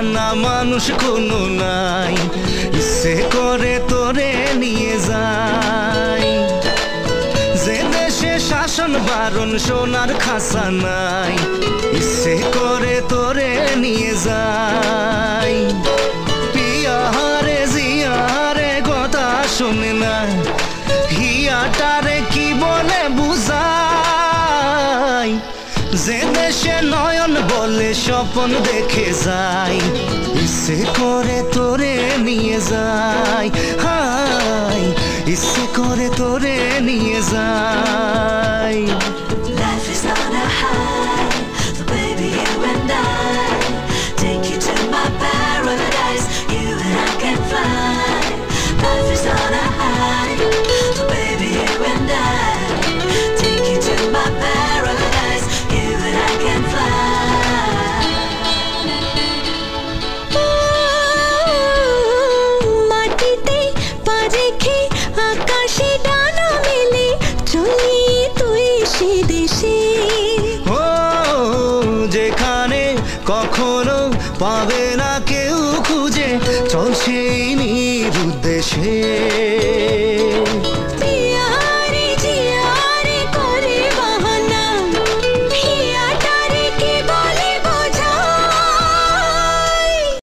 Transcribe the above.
জানা মানুষ কোনো নাই, ইচ্ছে করে তোরে নিয়ে যাই। যে দেশে শাসন বারণ সোনার খাসা নাই, ইচ্ছে করে তোরে নিয়ে যাই। পিয়ারে জিয়ারে কথা শুনে না, হিয়াটারে কি বলে বুঝাই। যে দেশে নয়ন বলে স্বপ্ন দেখে যাই, ইচ্ছে করে তোরে নিয়ে যাই। হাই ইচ্ছে করে তোরে নিয়ে যাই। Life is on a high, so baby you and I take you to my paradise. You and I can fly. Life is on a high, so baby you and I take you to my paradise. You and I can fly. মাটিতে পা রেখে আকাশে ডানা মেলে চলি তুই সে দেশে। ও যেখানে কখনো পাবে না কেউ খুঁজে, চল সেই নিরুদ্দেশে।